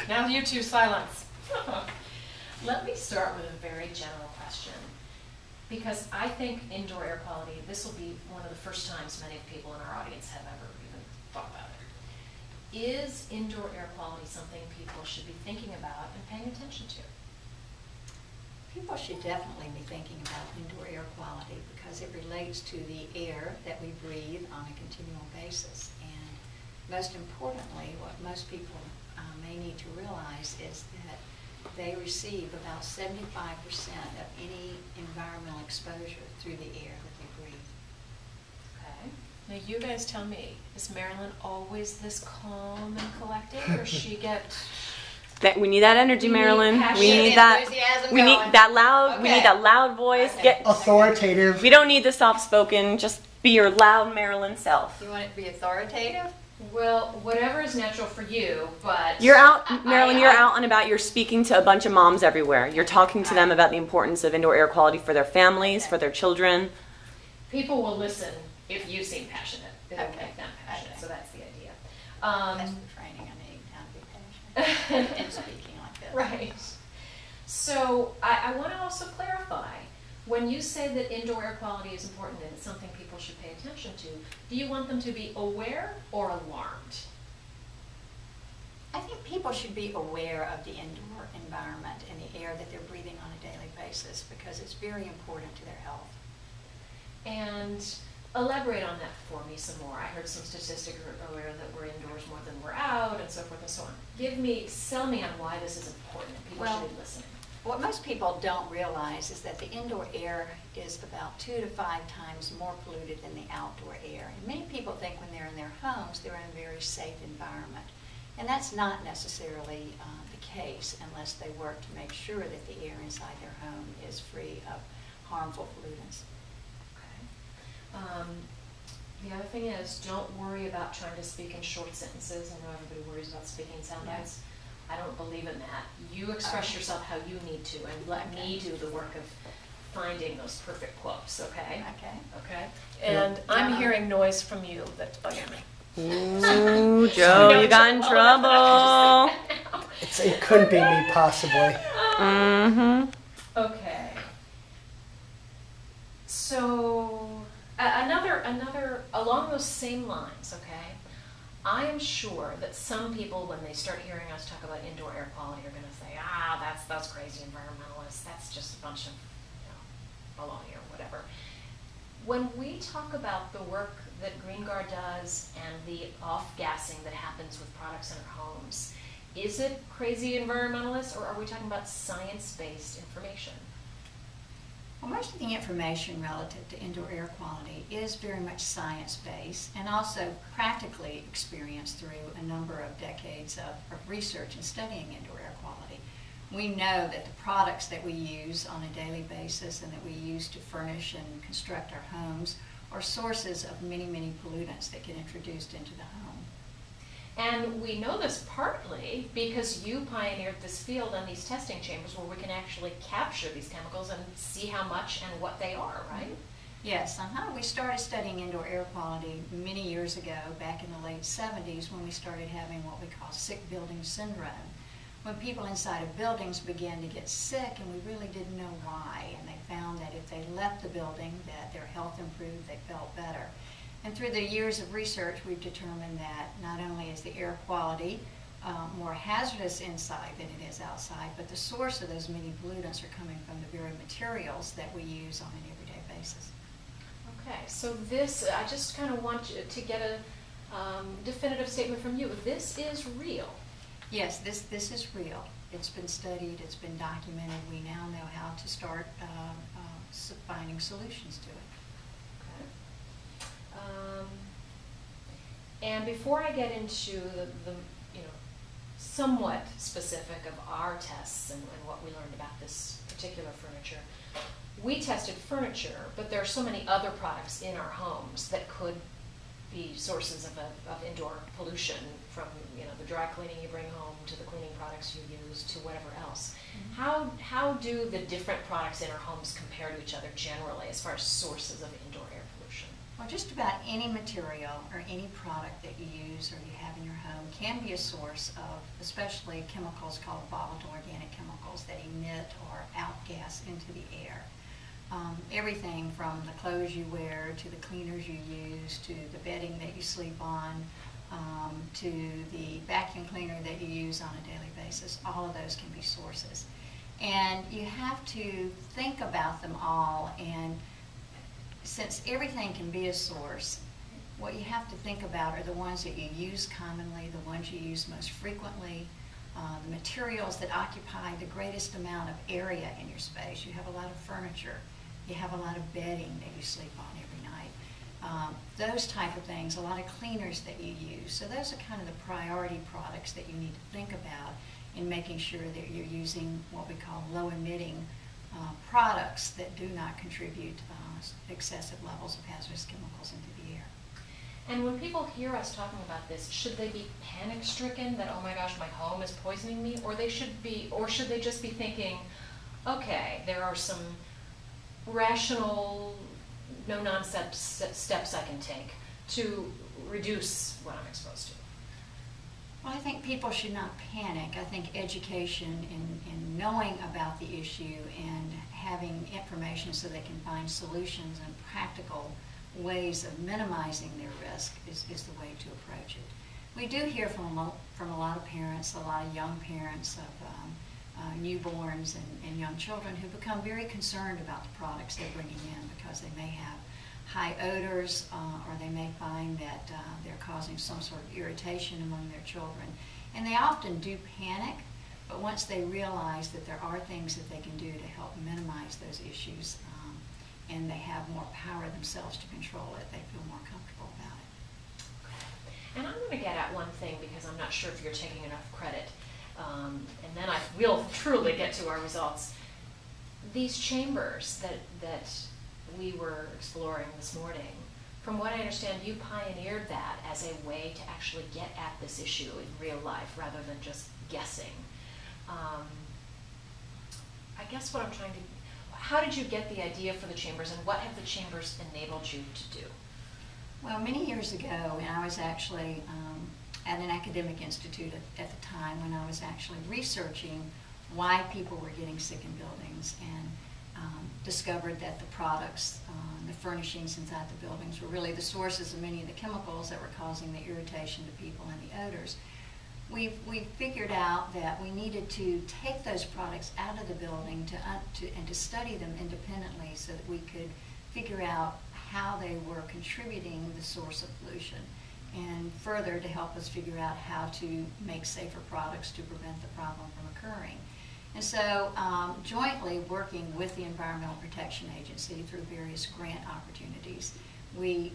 Now you two silence. Let me start with a very general question, because I think indoor air quality, this will be one of the first times many people in our audience have ever even thought about it. Is indoor air quality something people should be thinking about and paying attention to? People should definitely be thinking about indoor air quality because it relates to the air that we breathe on a continual basis. And most importantly, what most people may need to realize is that they receive about 75% of any environmental exposure through the air that they breathe. Okay. Now you guys tell me, is Marilyn always this calm and collected, or she get... We need that energy, Marilyn. We need that. We need that loud. Okay. We need that loud voice. Okay. Get authoritative. We don't need the soft-spoken. Just be your loud Marilyn self. You want it to be authoritative? Well, whatever is natural for you, but... You're out, Marilyn, you're out and about. You're speaking to a bunch of moms everywhere. You're talking to them about the importance of indoor air quality for their families, for their children. People will listen if you seem passionate. It'll Okay. make them passionate, Okay. so that's the idea. That's the training I need, how to be passionate and speaking like this. Right. So I want to also clarify, when you say that indoor air quality is important and it's something people should pay attention to, do you want them to be aware or alarmed? I think people should be aware of the indoor environment and the air that they're breathing on a daily basis because it's very important to their health. And elaborate on that for me some more. I heard some statistic earlier that we're indoors more than we're out and so forth and so on. Sell me on why this is important and people should be listening. What most people don't realize is that the indoor air is about 2 to 5 times more polluted than the outdoor air. And many people think when they're in their homes, they're in a very safe environment. And that's not necessarily the case unless they work to make sure that the air inside their home is free of harmful pollutants. Okay. The other thing is, don't worry about trying to speak in short sentences. I know everybody worries about speaking in sound bites. I don't believe in that. You express yourself how you need to, and let me do the work of finding those perfect quotes, okay? Okay. Okay? And I'm hearing noise from you that's bugging me. Ooh, Joe, you got in trouble. It couldn't be me, possibly. Mm-hmm. Okay. So, another, along those same lines, okay? I am sure that some people, when they start hearing us talk about indoor air quality, are going to say, that's crazy environmentalists. That's just a bunch of, baloney or whatever. When we talk about the work that GreenGuard does and the off-gassing that happens with products in our homes, is it crazy environmentalists, or are we talking about science-based information? Well, most of the information relative to indoor air quality is very much science-based and also practically experienced through a number of decades of research and studying indoor air quality. We know that the products that we use on a daily basis and that we use to furnish and construct our homes are sources of many, many pollutants that get introduced into the home. And we know this partly because you pioneered this field and these testing chambers where we can actually capture these chemicals and see how much and what they are, right? Yes, we started studying indoor air quality many years ago, back in the late 70s, when we started having what we call sick building syndrome. When people inside of buildings began to get sick and we really didn't know why, and they found that if they left the building that their health improved, they felt better. And through the years of research, we've determined that not only is the air quality more hazardous inside than it is outside, but the source of those many pollutants are coming from the very materials that we use on an everyday basis. Okay, so this, I just kind of want you to get a definitive statement from you. This is real. Yes, this is real. It's been studied, it's been documented. We now know how to start finding solutions to it. And before I get into the somewhat specific of our tests and what we learned about this particular furniture, we tested furniture, but there are so many other products in our homes that could be sources of indoor pollution, from the dry cleaning you bring home to the cleaning products you use to whatever else. Mm-hmm. How do the different products in our homes compare to each other generally as far as sources of indoor air pollution? Well, just about any material or any product that you use or you have in your home can be a source of, especially chemicals called volatile organic chemicals that emit or outgas into the air. Everything from the clothes you wear to the cleaners you use to the bedding that you sleep on to the vacuum cleaner that you use on a daily basis, all of those can be sources. And you have to think about them all, and since everything can be a source, what you have to think about are the ones that you use commonly, the ones you use most frequently, the materials that occupy the greatest amount of area in your space. You have a lot of furniture, you have a lot of bedding that you sleep on every night. Those type of things, a lot of cleaners that you use. So those are kind of the priority products that you need to think about in making sure that you're using what we call low-emitting products that do not contribute excessive levels of hazardous chemicals into the air. And when people hear us talking about this, should they be panic-stricken that, oh my gosh, my home is poisoning me? Or should they just be thinking, okay, there are some rational, no-nonsense steps I can take to reduce what I'm exposed to? Well, I think people should not panic. I think education and knowing about the issue and having information so they can find solutions and practical ways of minimizing their risk is the way to approach it. We do hear from a lot of parents, a lot of young parents of newborns and young children who become very concerned about the products they're bringing in because they may have high odors or they may find that they're causing some sort of irritation among their children. And they often do panic, but once they realize that there are things that they can do to help minimize those issues and they have more power themselves to control it, they feel more comfortable about it. And I'm going to get at one thing because I'm not sure if you're taking enough credit. And then I will truly get to our results. These chambers that we were exploring this morning, from what I understand, you pioneered that as a way to actually get at this issue in real life rather than just guessing. I guess what I'm trying to, how did you get the idea for the chambers and what have the chambers enabled you to do? Well, many years ago, when I was actually at an academic institute at the time, when I was actually researching why people were getting sick in buildings, and discovered that the products, the furnishings inside the buildings were really the sources of many of the chemicals that were causing the irritation to people and the odors. We figured out that we needed to take those products out of the building and to study them independently so that we could figure out how they were contributing the source of pollution, and further to help us figure out how to make safer products to prevent the problem from occurring. And so jointly working with the Environmental Protection Agency through various grant opportunities, we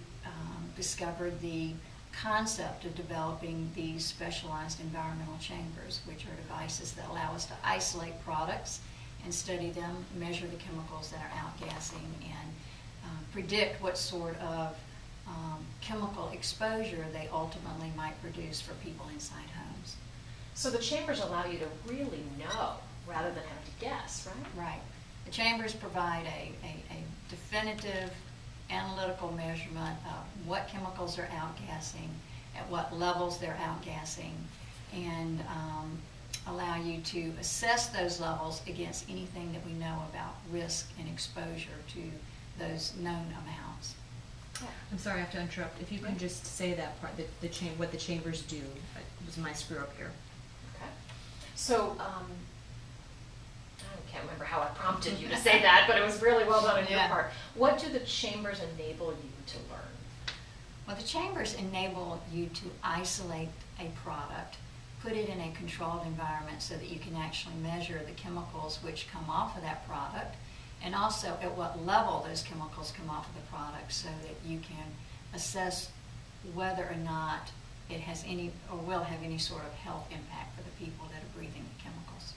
discovered the concept of developing these specialized environmental chambers, which are devices that allow us to isolate products and study them, measure the chemicals that are outgassing, and predict what sort of chemical exposure they ultimately might produce for people inside homes. So the chambers allow you to really know rather than having to guess, right? Right. The chambers provide a definitive analytical measurement of what chemicals are outgassing, at what levels they're outgassing, and allow you to assess those levels against anything that we know about risk and exposure to those known amounts. I'm sorry, I have to interrupt. If you can just say that part, what the chambers do. It was my screw up here. Okay. So, I can't remember how I prompted you to say that, but it was really well done on your part. What do the chambers enable you to learn? Well, the chambers enable you to isolate a product, put it in a controlled environment so that you can actually measure the chemicals which come off of that product, and also at what level those chemicals come off of the product so that you can assess whether or not it has any or will have any sort of health impact for the people that are breathing the chemicals.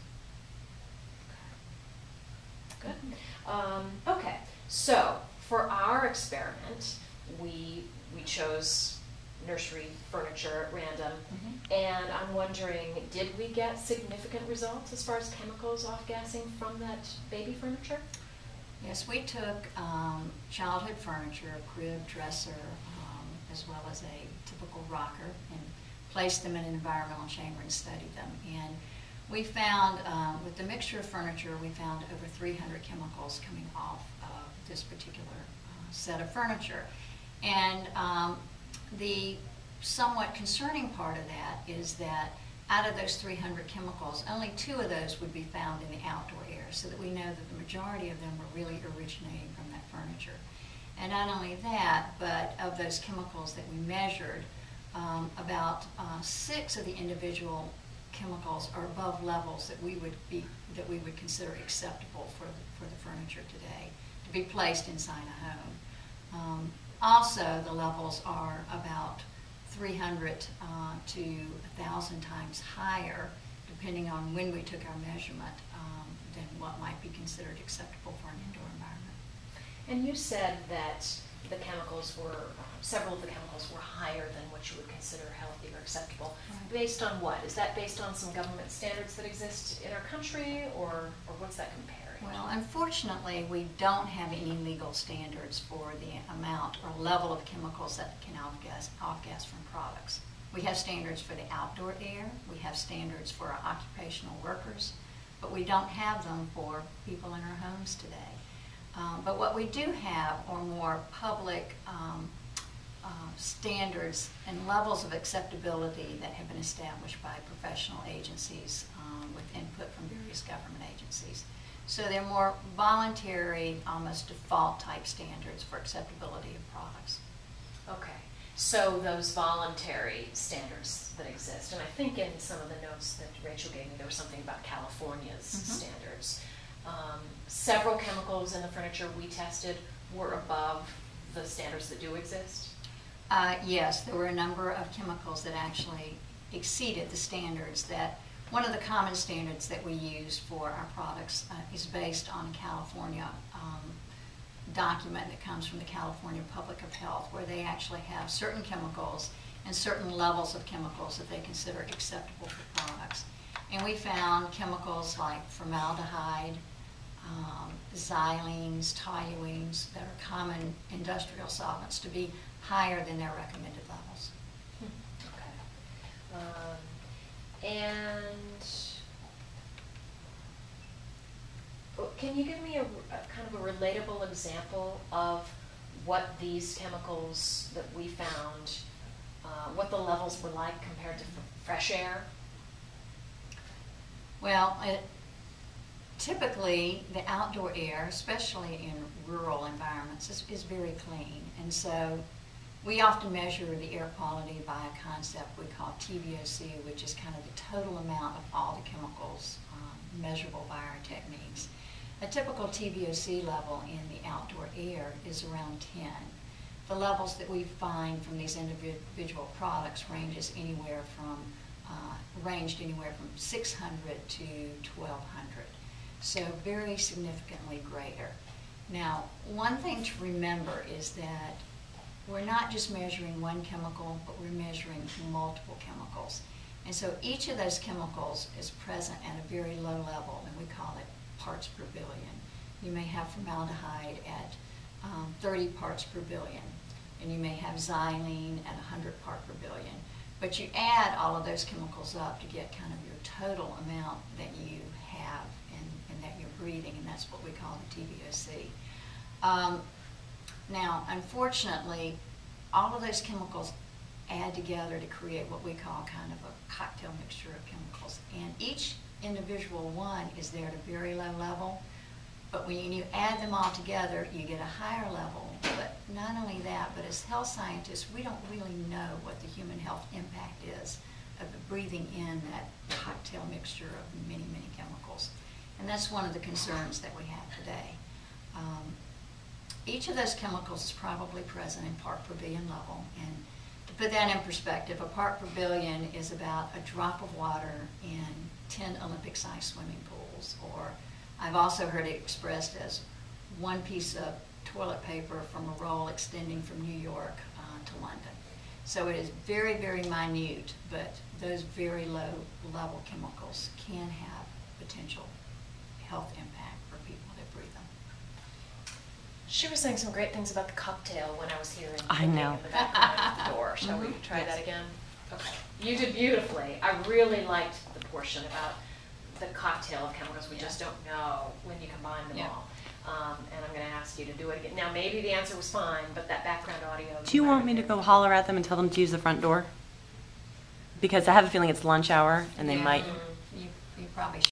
Good. Okay, so for our experiment, we chose nursery furniture at random, and I'm wondering, did we get significant results as far as chemicals off-gassing from that baby furniture? Yes, we took childhood furniture, a crib, dresser, as well as a typical rocker, and placed them in an environmental chamber and studied them. And we found, with the mixture of furniture, we found over 300 chemicals coming off of this particular set of furniture. And the somewhat concerning part of that is that out of those 300 chemicals, only 2 of those would be found in the outdoor air, so that we know that the majority of them were really originating from that furniture. And not only that, but of those chemicals that we measured, about 6 of the individual chemicals are above levels that we would consider acceptable for the furniture today to be placed inside a home. Also, the levels are about 300 to 1,000 times higher, depending on when we took our measurement, than what might be considered acceptable for an indoor environment. And you said that the chemicals were, several of the chemicals were higher than what you would consider healthy or acceptable. Right. Based on what? Is that based on some government standards that exist in our country, or what's that comparing? Well, unfortunately, we don't have any legal standards for the amount or level of chemicals that can off-gas from products. We have standards for the outdoor air, we have standards for our occupational workers, but we don't have them for people in our homes today. But what we do have are more public standards and levels of acceptability that have been established by professional agencies with input from various government agencies. So they're more voluntary, almost default type standards for acceptability of products. Okay, so those voluntary standards that exist, and I think in some of the notes that Rachel gave me, there was something about California's standards. Several chemicals in the furniture we tested were above the standards that do exist? Yes, there were a number of chemicals that actually exceeded the standards that. One of the common standards that we use for our products is based on a California document that comes from the California Public of Health, where they actually have certain chemicals and certain levels of chemicals that they consider acceptable for products. And we found chemicals like formaldehyde, xylenes, toluenes, that are common industrial solvents, to be higher than their recommended levels. Okay. And can you give me a kind of a relatable example of what these chemicals that we found, what the levels were like compared to fresh air? Well, typically the outdoor air, especially in rural environments, is very clean. And so we often measure the air quality by a concept we call TVOC, which is kind of the total amount of all the chemicals measurable by our techniques. A typical TVOC level in the outdoor air is around 10. The levels that we find from these individual products ranged anywhere from 600 to 1,200. So very significantly greater. Now, one thing to remember is that we're not just measuring one chemical, but we're measuring multiple chemicals. And so each of those chemicals is present at a very low level, and we call it parts per billion. You may have formaldehyde at 30 parts per billion, and you may have xylene at 100 parts per billion. But you add all of those chemicals up to get kind of your total amount that you have and that you're breathing, and that's what we call the TVOC. Now, unfortunately, all of those chemicals add together to create what we call kind of a cocktail mixture of chemicals. And each individual one is there at a very low level, but when you add them all together, you get a higher level. But not only that, but as health scientists, we don't really know what the human health impact is of breathing in that cocktail mixture of many, many chemicals. And that's one of the concerns that we have today. Each of those chemicals is probably present in part per billion level. And to put that in perspective, a part per billion is about a drop of water in 10 Olympic-sized swimming pools. Or I've also heard it expressed as one piece of toilet paper from a roll extending from New York to London. So it is very, very minute, but those very low level chemicals can have potential health impact for people that breathe them. She was saying some great things about the cocktail when I was here in, I know. in the background of the door. Shall we try that again? Okay. You did beautifully. I really liked the portion about the cocktail of chemicals. We just don't know when you combine them all. And I'm going to ask you to do it again. Now, maybe the answer was fine, but that background audio. Do you want me to go holler at them and tell them to use the front door? Because I have a feeling it's lunch hour and they might. You probably